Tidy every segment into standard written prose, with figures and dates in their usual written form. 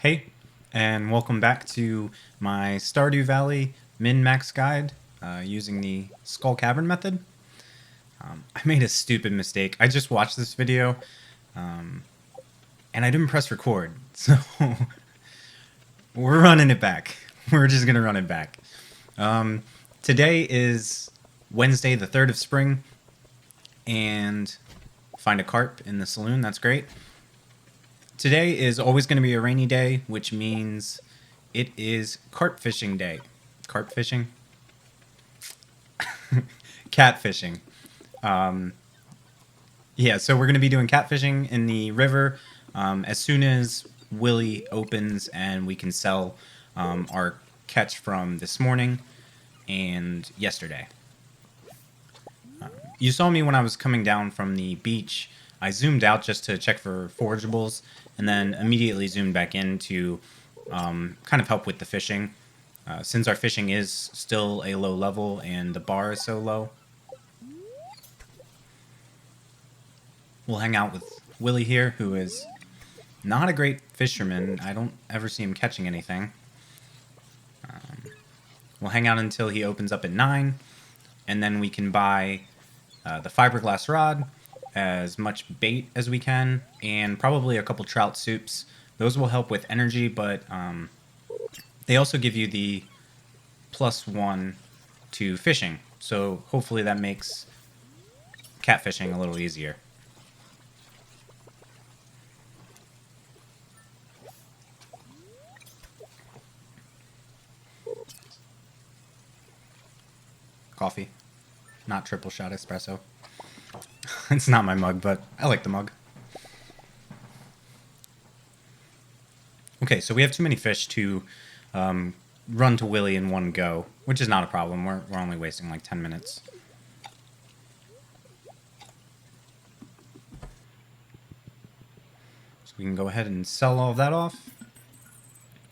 Hey, and welcome back to my Stardew Valley min-max guide using the Skull Cavern method. I made a stupid mistake. I just watched this video and I didn't press record, so we're running it back. We're just gonna run it back. Today is Wednesday, the 3rd of spring, and find a carp in the saloon. That's great. Today is always going to be a rainy day, which means it is carp fishing day. Carp fishing? Catfishing. Yeah, so we're going to be doing catfishing in the river as soon as Willie opens and we can sell our catch from this morning and yesterday. You saw me when I was coming down from the beach. I zoomed out just to check for forageables and then immediately zoomed back in to kind of help with the fishing. Since our fishing is still a low level and the bar is so low, we'll hang out with Willie here, who is not a great fisherman. I don't ever see him catching anything. We'll hang out until he opens up at 9, and then we can buy the fiberglass rod, as much bait as we can, and probably a couple trout soups. Those will help with energy, but they also give you the +1 to fishing. So hopefully that makes catfishing a little easier. Coffee, not triple shot espresso. It's not my mug, but I like the mug. Okay, so we have too many fish to run to Willie in one go, which is not a problem. We're only wasting like 10 minutes. So we can go ahead and sell all of that off.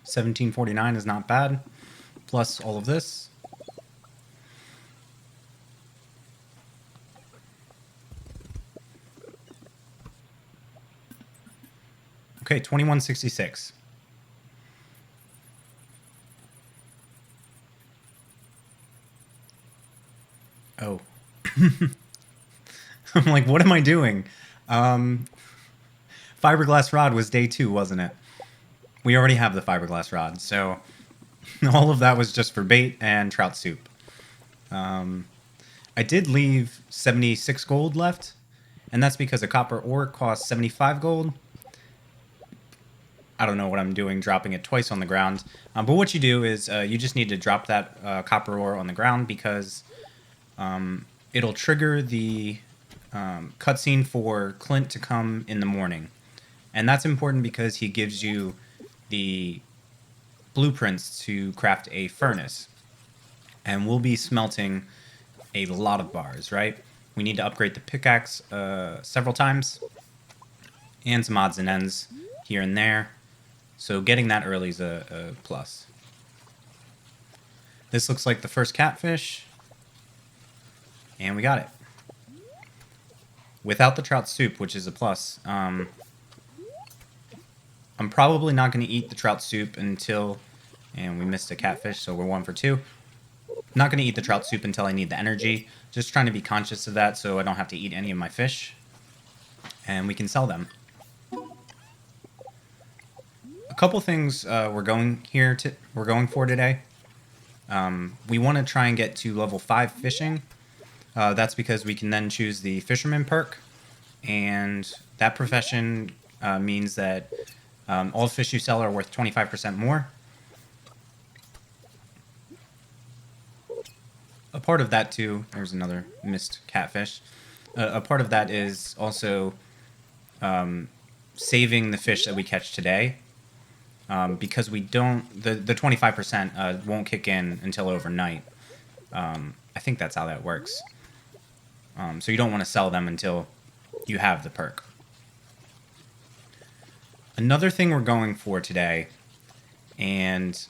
1749 is not bad, plus all of this. Okay, 2166. Oh. I'm like, what am I doing? Fiberglass rod was day 2, wasn't it? We already have the fiberglass rod, so all of that was just for bait and trout soup. I did leave 76 gold left, and that's because a copper ore costs 75 gold. I don't know what I'm doing dropping it twice on the ground. But what you do is you just need to drop that copper ore on the ground because it'll trigger the cutscene for Clint to come in the morning. And that's important because he gives you the blueprints to craft a furnace. And we'll be smelting a lot of bars, right? We need to upgrade the pickaxe several times. And some odds and ends here and there. So getting that early is a plus. This looks like the first catfish. And we got it. Without the trout soup, which is a plus. I'm probably not going to eat the trout soup until... And we missed a catfish, so we're 1 for 2. Not going to eat the trout soup until I need the energy. Just trying to be conscious of that so I don't have to eat any of my fish. And we can sell them. A couple things we're going for today. We want to try and get to level 5 fishing. That's because we can then choose the fisherman perk, and that profession means that all fish you sell are worth 25% more. A part of that too, there's another missed catfish. A part of that is also saving the fish that we catch today. Because we don't, the 25% won't kick in until overnight. I think that's how that works. So you don't want to sell them until you have the perk. Another thing we're going for today, and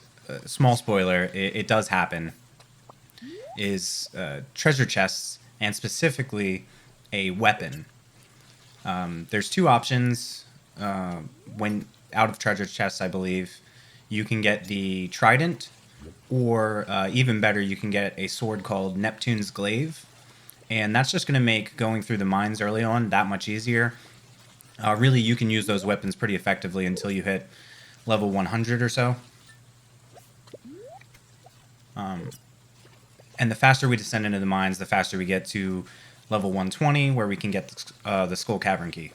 small spoiler, it does happen, is treasure chests, and specifically a weapon. There's 2 options when out of treasure chests, I believe, you can get the trident, or even better, you can get a sword called Neptune's Glaive, and that's just going to make going through the mines early on that much easier. Really, you can use those weapons pretty effectively until you hit level 100 or so. And the faster we descend into the mines, the faster we get to level 120, where we can get the Skull Cavern key.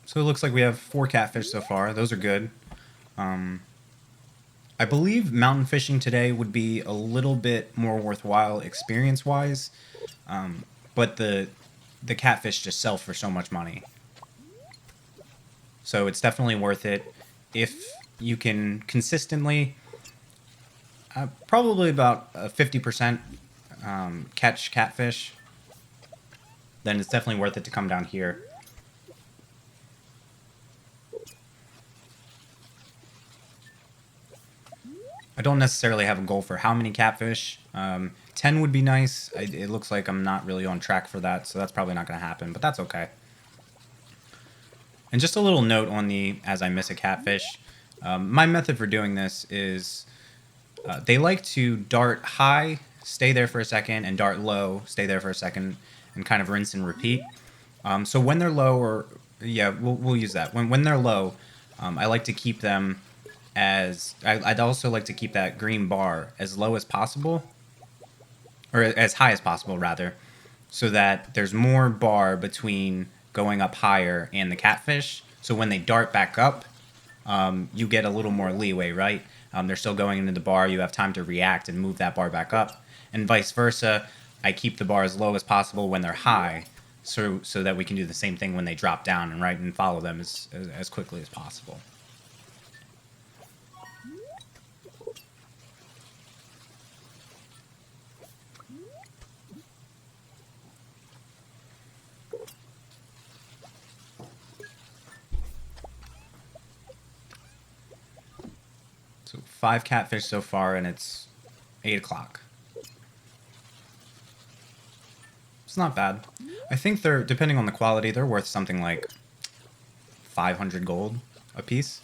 So it looks like we have 4 catfish so far. Those are good. I believe mountain fishing today would be a little bit more worthwhile experience-wise, but the catfish just sell for so much money. So it's definitely worth it if you can consistently, probably about 50% catch catfish, then it's definitely worth it to come down here. I don't necessarily have a goal for how many catfish. 10 would be nice. It looks like I'm not really on track for that, so that's probably not going to happen, but that's okay. And just a little note on the as I miss a catfish. My method for doing this is they like to dart high, stay there for a second, and dart low, stay there for a second, and kind of rinse and repeat. So when they're low, or yeah, we'll use that. When they're low, I like to keep them as I'd also like to keep that green bar as low as possible, or as high as possible rather, so that there's more bar between going up higher and the catfish. So when they dart back up, you get a little more leeway, right? They're still going into the bar. You have time to react and move that bar back up, and vice versa. I keep the bar as low as possible when they're high, so that we can do the same thing when they drop down, and follow them as quickly as possible. So 5 catfish so far, and it's 8 o'clock. It's not bad. I think they're, depending on the quality, they're worth something like 500 gold a piece.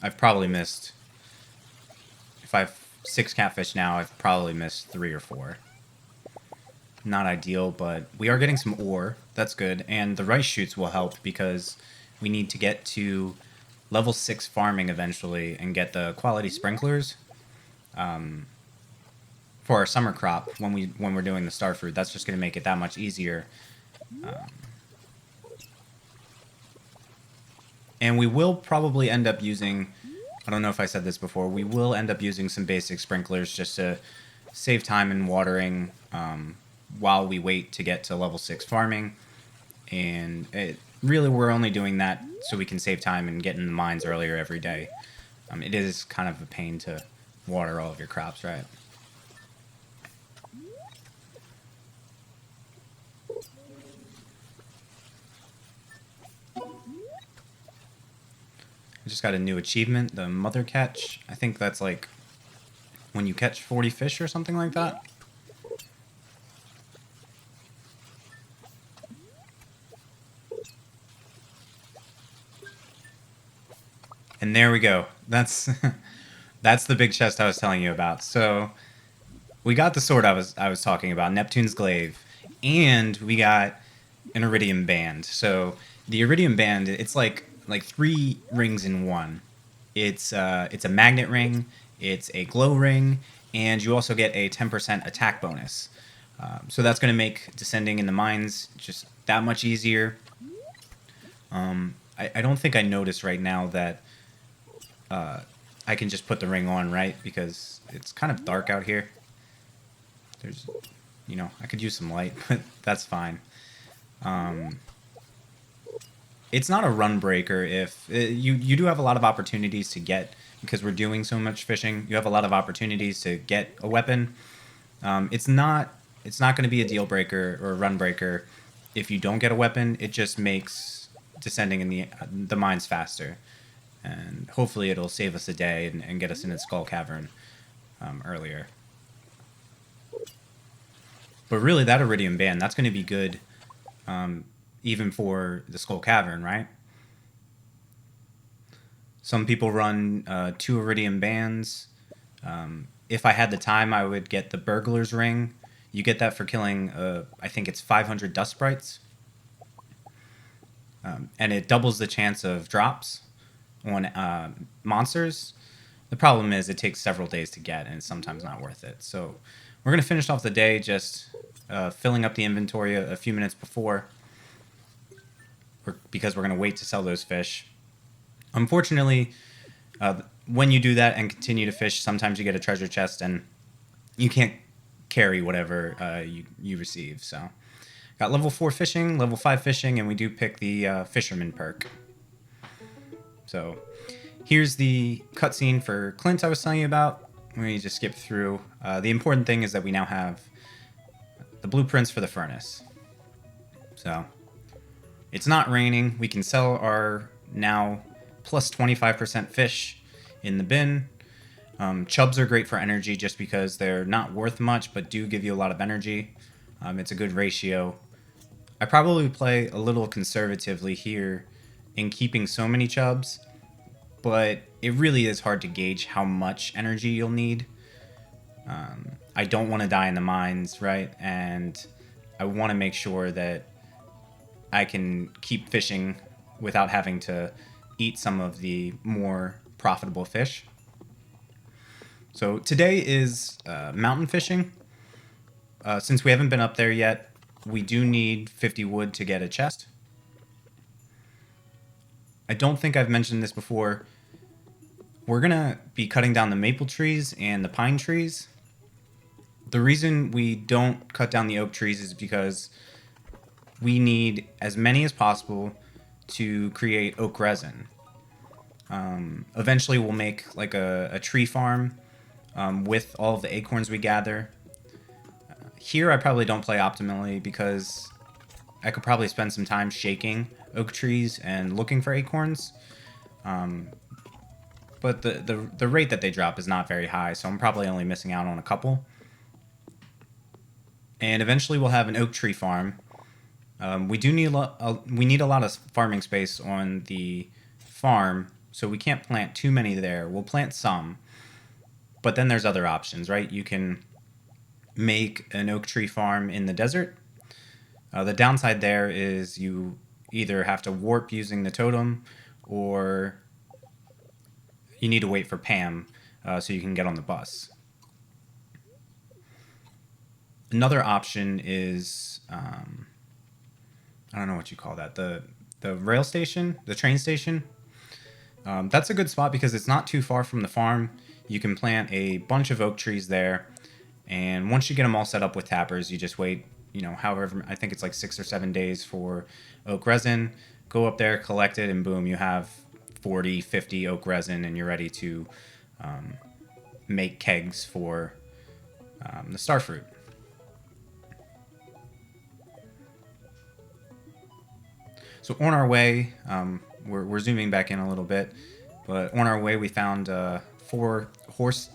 I've probably missed, if I have 6 catfish now, I've probably missed 3 or 4. Not ideal, but we are getting some ore. That's good. And the rice shoots will help because we need to get to level 6 farming eventually and get the quality sprinklers for our summer crop when we're doing the star fruit. That's just going to make it that much easier. And we will probably end up using, I don't know if I said this before, we will end up using some basic sprinklers just to save time in watering while we wait to get to level 6 farming. And really, we're only doing that so we can save time and get in the mines earlier every day. It is kind of a pain to water all of your crops, right? I just got a new achievement, the mother catch. I think that's like when you catch 40 fish or something like that. And there we go. That's that's the big chest I was telling you about. So we got the sword I was talking about, Neptune's Glaive, and we got an Iridium Band. So the Iridium Band, it's like 3 rings in one. It's a magnet ring, it's a glow ring, and you also get a 10% attack bonus. So that's going to make descending in the mines just that much easier. I don't think I noticed right now that I can just put the ring on, right? Because it's kind of dark out here. There's, I could use some light, but that's fine. It's not a run breaker if you do have a lot of opportunities to get, because we're doing so much fishing, you have a lot of opportunities to get a weapon. It's not going to be a deal breaker or a run breaker if you don't get a weapon. It just makes descending in the mines faster. and hopefully it'll save us a day and get us into Skull Cavern earlier. But really, that Iridium Band, that's going to be good even for the Skull Cavern, right? Some people run 2 Iridium Bands. If I had the time, I would get the Burglars Ring. You get that for killing, I think it's 500 dust sprites. And it doubles the chance of drops on monsters. The problem is it takes several days to get, and it's sometimes not worth it. So we're going to finish off the day just filling up the inventory a few minutes before, because we're going to wait to sell those fish. Unfortunately, when you do that and continue to fish, sometimes you get a treasure chest and you can't carry whatever you receive. So got level 4 fishing, level 5 fishing, and we do pick the fisherman perk. So here's the cutscene for Clint I was telling you about. We just skip through. The important thing is that we now have the blueprints for the furnace. So it's not raining. We can sell our now plus 25% fish in the bin. Chubs are great for energy just because they're not worth much but do give you a lot of energy. It's a good ratio. I probably play a little conservatively here in keeping so many chubs, but it really is hard to gauge how much energy you'll need. I don't want to die in the mines, right? And I want to make sure that I can keep fishing without having to eat some of the more profitable fish. So today is mountain fishing. Since we haven't been up there yet, we do need 50 wood to get a chest. I don't think I've mentioned this before. We're going to be cutting down the maple trees and the pine trees. The reason we don't cut down the oak trees is because we need as many as possible to create oak resin. Eventually we'll make like a tree farm with all of the acorns we gather. Here I probably don't play optimally because I could probably spend some time shaking oak trees and looking for acorns. But the rate that they drop is not very high, so I'm probably only missing out on a couple. And eventually we'll have an oak tree farm. We need a lot of farming space on the farm, so we can't plant too many there. We'll plant some, but then there's other options, right? You can make an oak tree farm in the desert. The downside there is you either have to warp using the totem, or you need to wait for Pam so you can get on the bus. Another option is, I don't know what you call that, the rail station, the train station. That's a good spot because it's not too far from the farm. You can plant a bunch of oak trees there, and once you get them all set up with tappers, you just wait, however, I think it's like 6 or 7 days for oak resin. Go up there, collect it, and boom, you have 40, 50 oak resin, and you're ready to make kegs for the starfruit. So on our way, we're zooming back in a little bit, but on our way we found 4 horse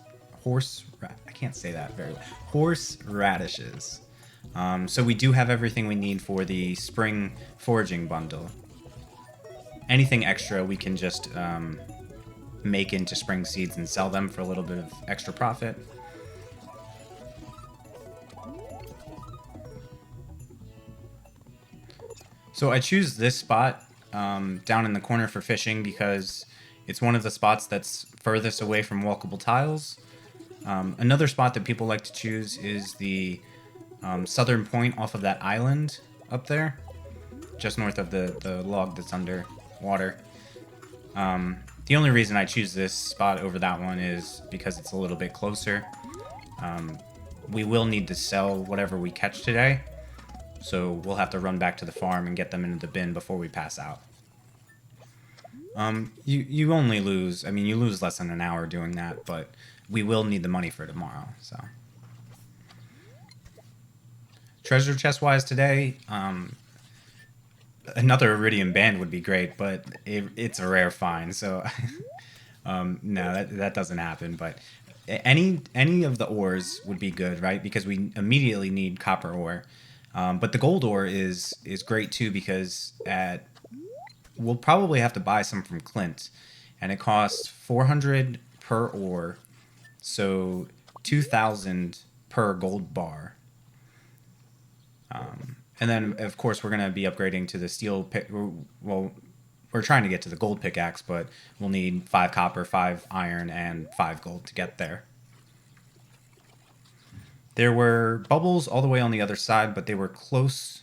radishes. So we do have everything we need for the spring foraging bundle. Anything extra we can just make into spring seeds and sell them for a little bit of extra profit. So I choose this spot down in the corner for fishing because it's one of the spots that's furthest away from walkable tiles. Another spot that people like to choose is the southern point off of that island up there, just north of the log that's under water. The only reason I choose this spot over that one is because it's a little bit closer. We will need to sell whatever we catch today, so we'll have to run back to the farm and get them into the bin before we pass out. You only lose, you lose less than an hour doing that, but we will need the money for tomorrow, so. Treasure chest wise today, another Iridium Band would be great, but it's a rare find, so no, that doesn't happen. But any of the ores would be good, right? Because we immediately need copper ore. But the gold ore is great too because at we'll probably have to buy some from Clint, and it costs 400 per ore, so 2,000 per gold bar. And then, of course, we're going to be upgrading to the steel pick. Well, we're trying to get to the gold pickaxe, but we'll need 5 copper, 5 iron, and 5 gold to get there. There were bubbles all the way on the other side, but they were close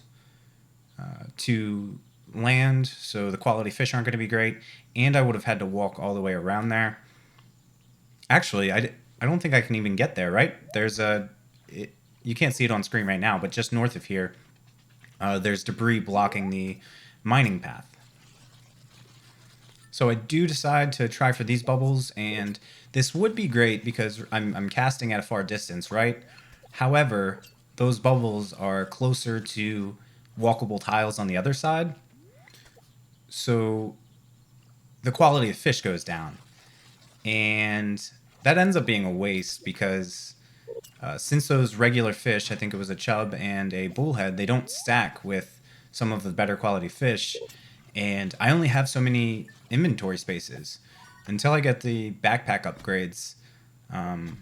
to land, so the quality fish aren't going to be great. And I would have had to walk all the way around there. Actually, I don't think I can even get there, right? You can't see it on screen right now, but just north of here, there's debris blocking the mining path. So I do decide to try for these bubbles, and this would be great because I'm casting at a far distance, right? However, those bubbles are closer to walkable tiles on the other side, so the quality of fish goes down. And that ends up being a waste because since those regular fish, I think it was a chub and a bullhead, they don't stack with some of the better quality fish. And I only have so many inventory spaces. Until I get the backpack upgrades, I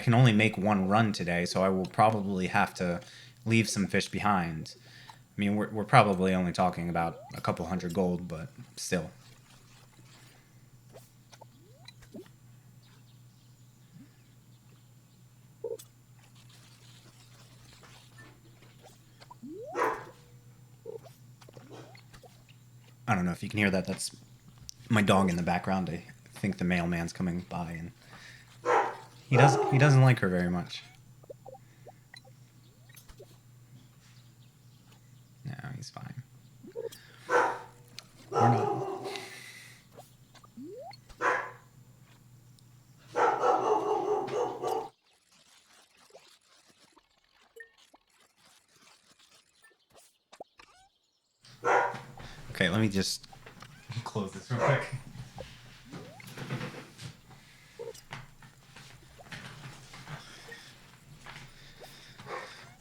can only make one run today, so I will probably have to leave some fish behind. I mean, we're probably only talking about a couple hundred gold, but still. I don't know if you can hear that. That's my dog in the background. I think the mailman's coming by, and he doesn't like her very much. No, he's fine. We're not. Okay, let me just close this real quick.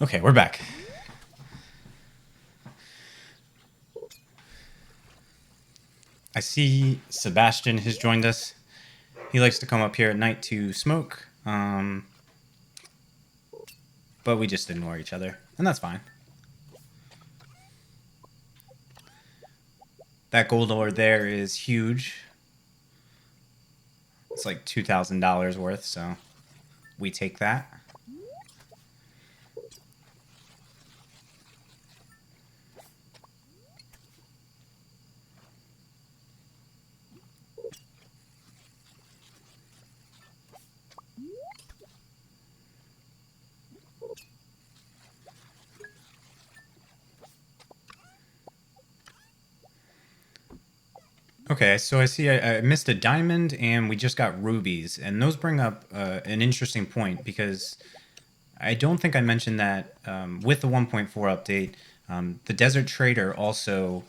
Okay, we're back. I see Sebastian has joined us. He likes to come up here at night to smoke, but we just ignore each other, and that's fine. That gold ore there is huge. It's like $2,000 worth, so we take that. Okay, so I see I missed a diamond and we just got rubies, and those bring up an interesting point because I don't think I mentioned that with the 1.4 update, the Desert Trader also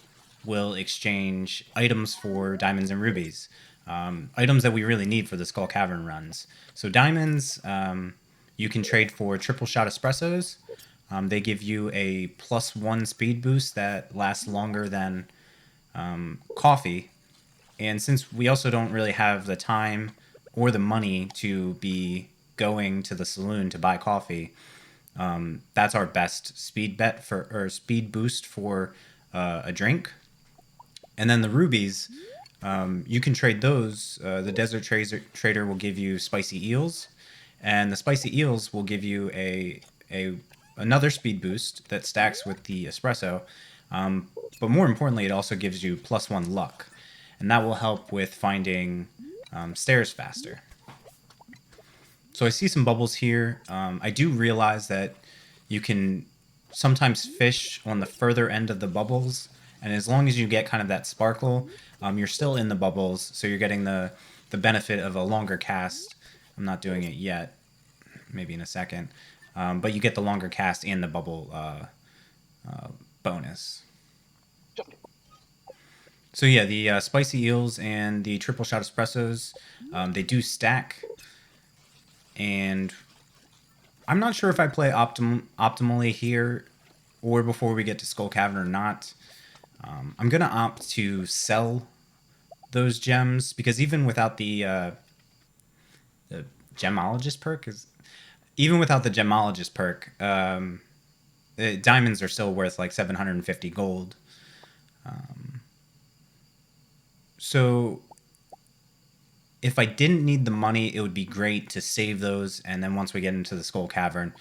will exchange items for diamonds and rubies, items that we really need for the Skull Cavern runs. So diamonds, you can trade for triple shot espressos. They give you a +1 speed boost that lasts longer than coffee. And since we also don't really have the time or the money to be going to the saloon to buy coffee, that's our best speed bet for or speed boost for a drink. And then the rubies, you can trade those. The Trader will give you spicy eels, and the spicy eels will give you a another speed boost that stacks with the espresso. But more importantly, it also gives you +1 luck, and that will help with finding stairs faster. So I see some bubbles here. I do realize that you can sometimes fish on the further end of the bubbles, and as long as you get kind of that sparkle, you're still in the bubbles, so you're getting the benefit of a longer cast. I'm not doing it yet, maybe in a second, but you get the longer cast and the bubble bonus. So yeah, the spicy eels and the triple shot espressos, they do stack, and I'm not sure if I play optimally here or before we get to Skull Cavern or not. I'm gonna opt to sell those gems because even without the gemologist perk even without the gemologist perk, diamonds are still worth like 750 gold. So if I didn't need the money, it would be great to save those, and then once we get into the Skull Cavern,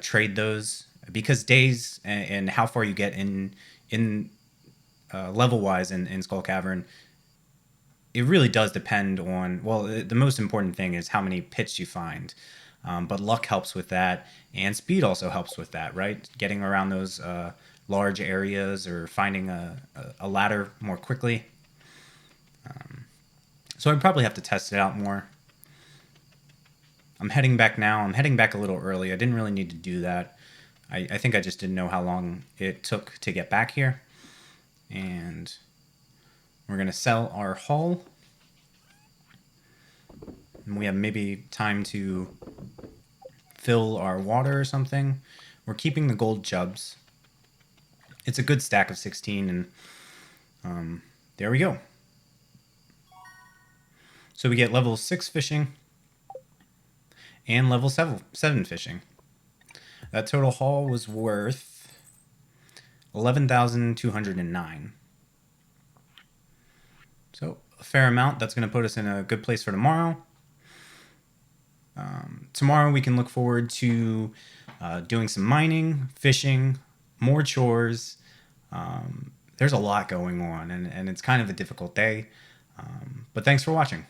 trade those because days and how far you get in level wise in Skull Cavern, it really does depend on. Well, the most important thing is how many pits you find, but luck helps with that, and speed also helps with that, right? Getting around those large areas or finding a ladder more quickly. So I'd probably have to test it out more. I'm heading back now. I'm heading back a little early. I didn't really need to do that. I think I just didn't know how long it took to get back here. And we're going to sell our hull. And we have maybe time to fill our water or something. We're keeping the gold chubs. It's a good stack of 16, and there we go. So we get level 6 fishing and level 7 fishing. That total haul was worth 11,209. So a fair amount. That's going to put us in a good place for tomorrow. Tomorrow we can look forward to doing some mining, fishing, more chores. There's a lot going on, and it's kind of a difficult day. But thanks for watching.